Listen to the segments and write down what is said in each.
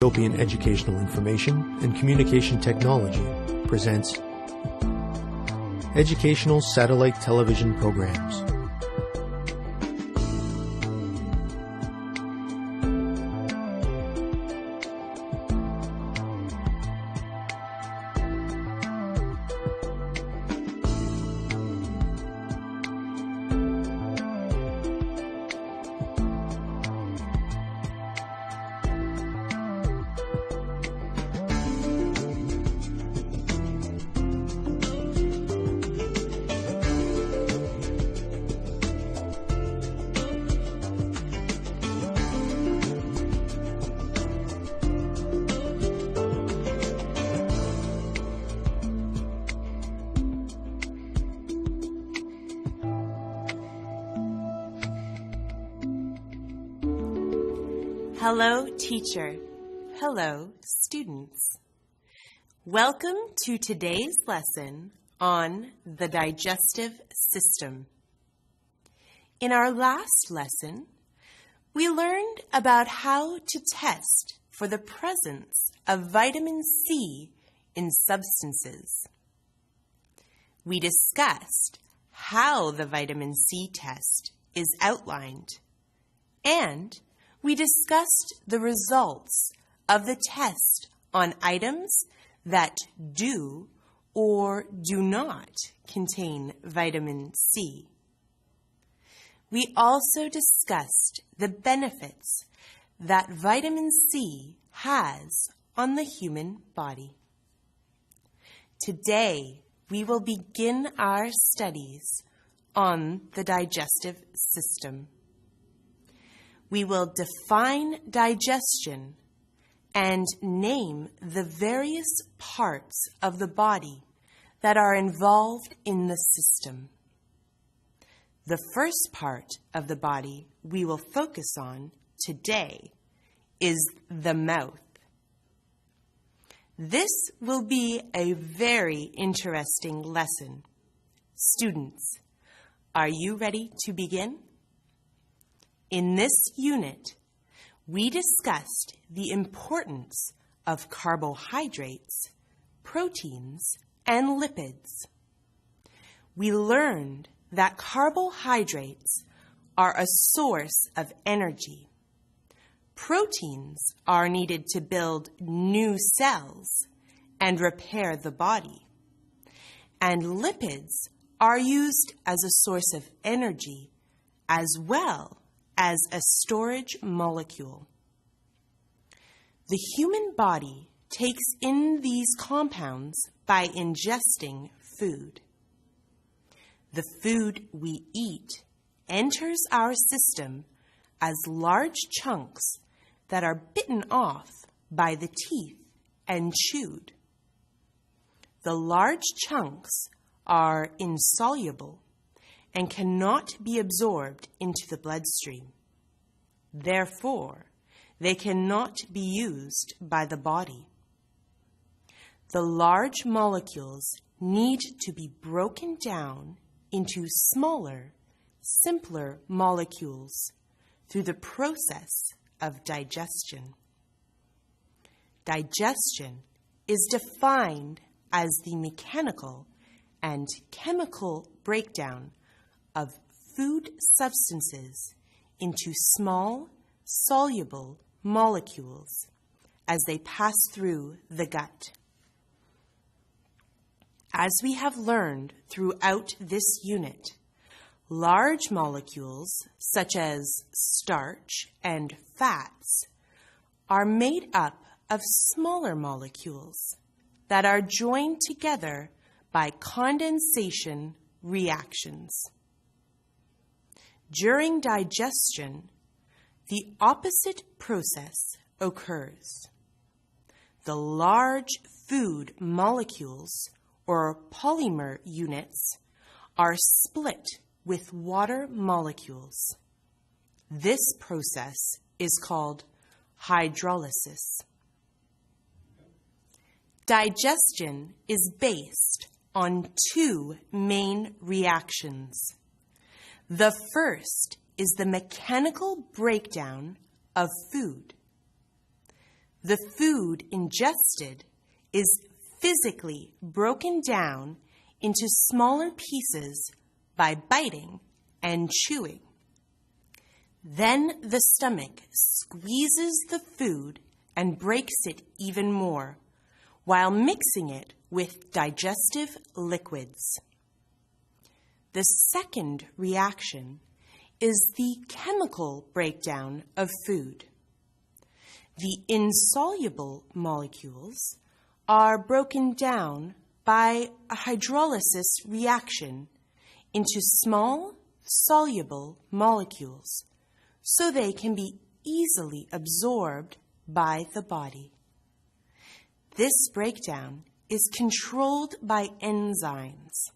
Ethiopian Educational Information and Communication Technology presents Educational Satellite Television Programs. Hello, teacher. Hello, students. Welcome to today's lesson on the digestive system. In our last lesson, we learned about how to test for the presence of vitamin C in substances. We discussed how the vitamin C test is outlined, and we discussed the results of the test on items that do or do not contain vitamin C. We also discussed the benefits that vitamin C has on the human body. Today, we will begin our studies on the digestive system. We will define digestion and name the various parts of the body that are involved in the system. The first part of the body we will focus on today is the mouth. This will be a very interesting lesson. Students, are you ready to begin? In this unit, we discussed the importance of carbohydrates, proteins, and lipids. We learned that carbohydrates are a source of energy. Proteins are needed to build new cells and repair the body. And lipids are used as a source of energy as well as a storage molecule. The human body takes in these compounds by ingesting food. The food we eat enters our system as large chunks that are bitten off by the teeth and chewed. The large chunks are insoluble and cannot be absorbed into the bloodstream. Therefore, they cannot be used by the body. The large molecules need to be broken down into smaller, simpler molecules through the process of digestion. Digestion is defined as the mechanical and chemical breakdown of food substances into small, soluble molecules as they pass through the gut. As we have learned throughout this unit, large molecules such as starch and fats are made up of smaller molecules that are joined together by condensation reactions. During digestion, the opposite process occurs. The large food molecules, or polymer units, are split with water molecules. This process is called hydrolysis. Digestion is based on two main reactions. The first is the mechanical breakdown of food. the food ingested is physically broken down into smaller pieces by biting and chewing. Then the stomach squeezes the food and breaks it even more, while mixing it with digestive liquids. The second reaction is the chemical breakdown of food. The insoluble molecules are broken down by a hydrolysis reaction into small, soluble molecules so they can be easily absorbed by the body. This breakdown is controlled by enzymes.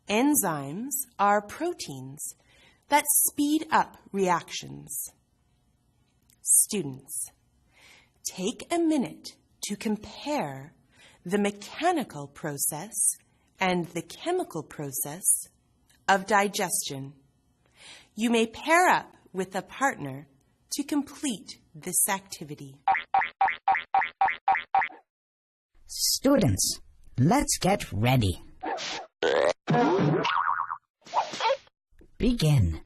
Enzymes are proteins that speed up reactions. Students, take a minute to compare the mechanical process and the chemical process of digestion. You may pair up with a partner to complete this activity. Students, let's get ready. Begin.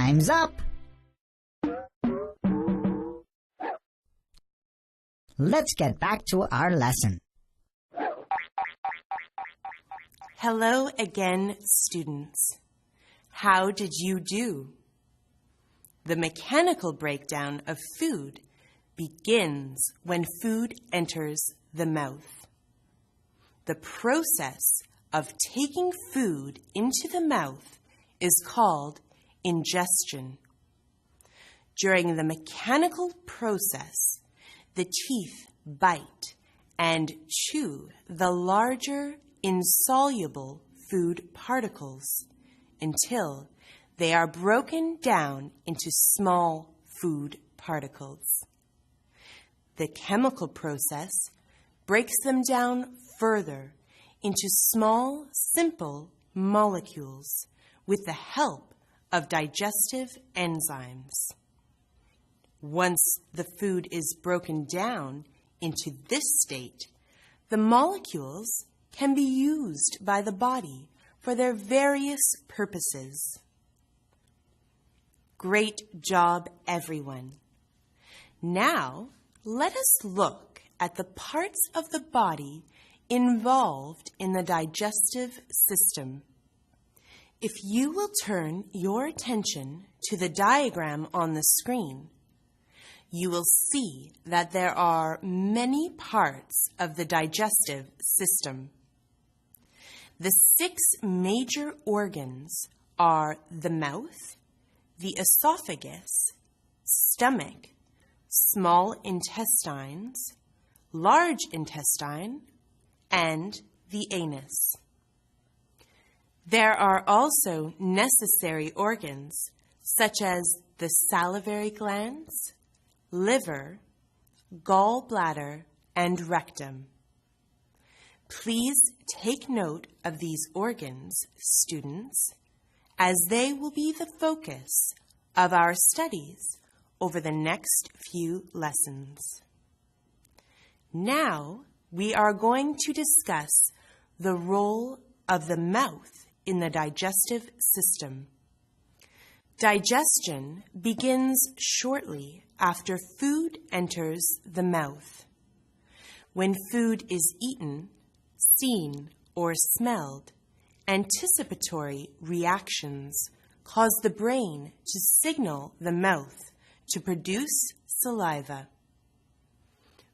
Time's up. Let's get back to our lesson. Hello again, students. How did you do? The mechanical breakdown of food begins when food enters the mouth. The process of taking food into the mouth is called ingestion. During the mechanical process, the teeth bite and chew the larger, insoluble food particles until they are broken down into small food particles. The chemical process breaks them down further into small, simple molecules with the help of digestive enzymes. Once the food is broken down into this state, the molecules can be used by the body for their various purposes. Great job, everyone. Now, let us look at the parts of the body involved in the digestive system. If you will turn your attention to the diagram on the screen, you will see that there are many parts of the digestive system. The 6 major organs are the mouth, the esophagus, stomach, small intestines, large intestine, and the anus. There are also necessary organs such as the salivary glands, liver, gallbladder, and rectum. Please take note of these organs, students, as they will be the focus of our studies over the next few lessons. Now, we are going to discuss the role of the mouth in the digestive system. Digestion begins shortly after food enters the mouth. When food is eaten, seen, or smelled, anticipatory reactions cause the brain to signal the mouth to produce saliva.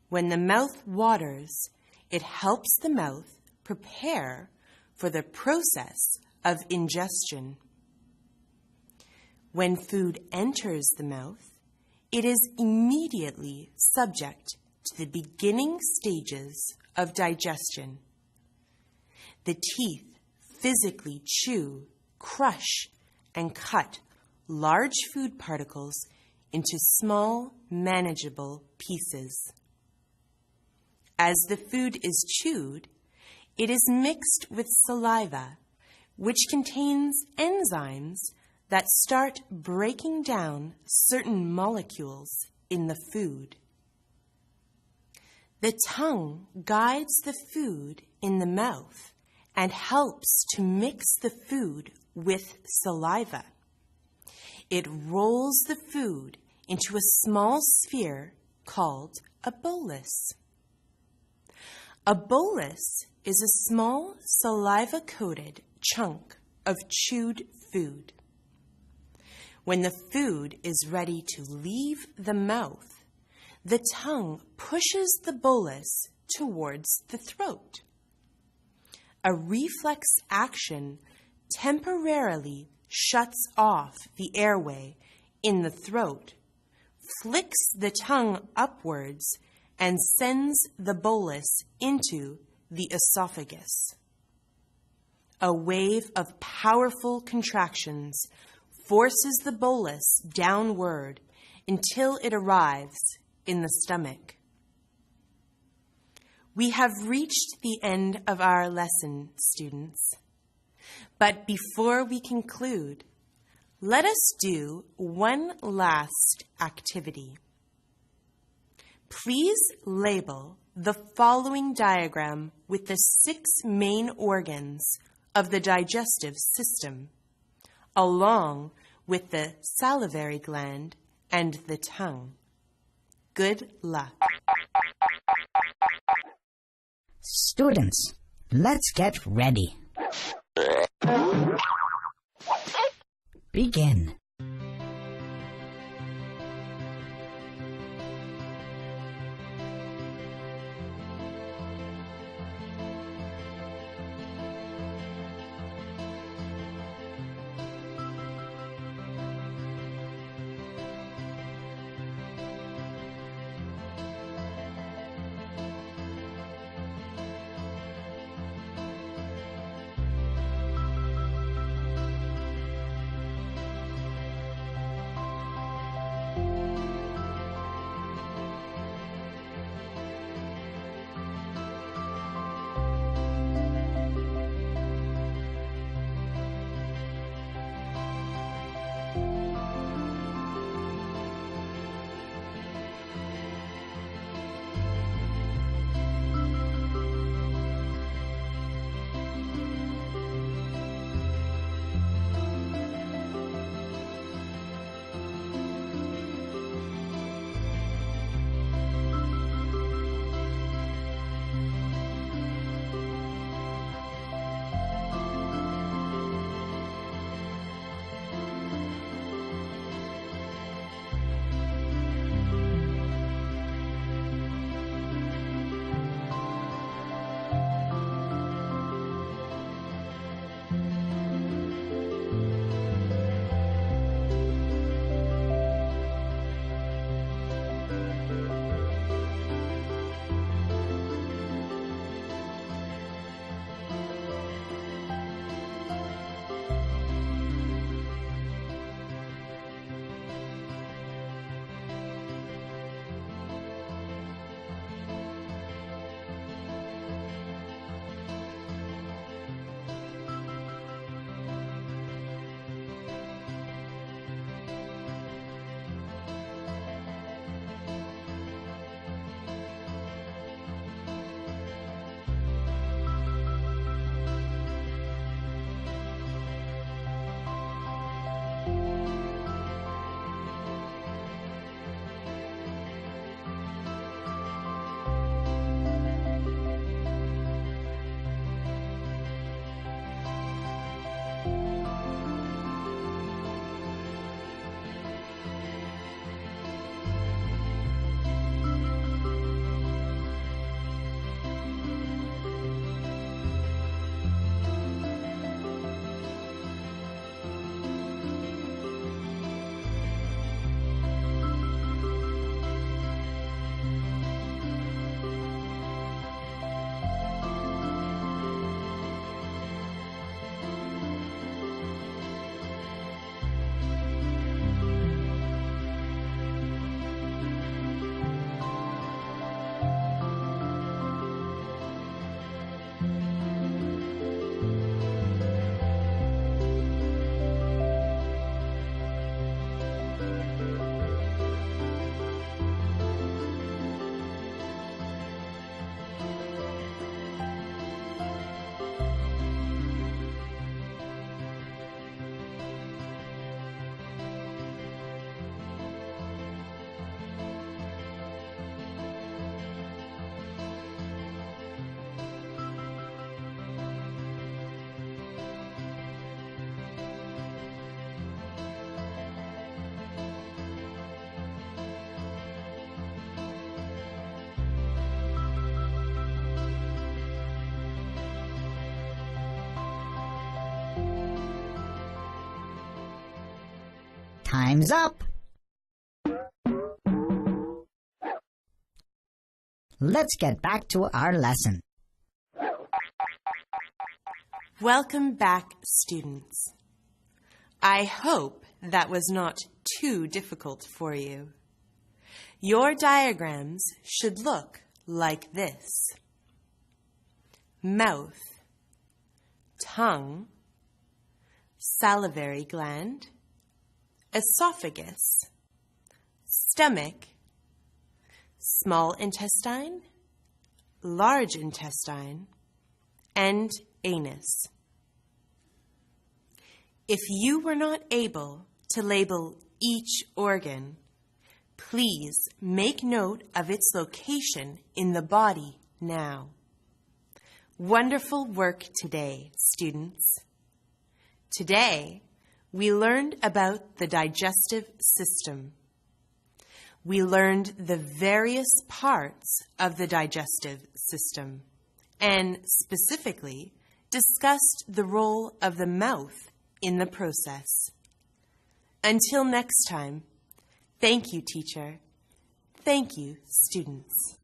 When the mouth waters, it helps the mouth prepare for the process of ingestion. When food enters the mouth, it is immediately subject to the beginning stages of digestion. The teeth physically chew, crush, and cut large food particles into small, manageable pieces. As the food is chewed, it is mixed with saliva, which contains enzymes that start breaking down certain molecules in the food. The tongue guides the food in the mouth and helps to mix the food with saliva. It rolls the food into a small sphere called a bolus. A bolus is a small saliva-coated chunk of chewed food. When the food is ready to leave the mouth, the tongue pushes the bolus towards the throat. A reflex action temporarily shuts off the airway in the throat, flicks the tongue upwards, and sends the bolus into the esophagus. A wave of powerful contractions forces the bolus downward until it arrives in the stomach. We have reached the end of our lesson, students. But before we conclude, let us do one last activity. Please label the following diagram with the 6 main organs of the digestive system, along with the salivary gland and the tongue. Good luck. Students, let's get ready. Begin. Time's up! Let's get back to our lesson. Welcome back, students. I hope that was not too difficult for you. Your diagrams should look like this: mouth, tongue, salivary gland, esophagus, stomach, small intestine, large intestine, and anus. If you were not able to label each organ, please make note of its location in the body now. Wonderful work today, students. Today, we learned about the digestive system. We learned the various parts of the digestive system and specifically discussed the role of the mouth in the process. Until next time, thank you, teacher. Thank you, students.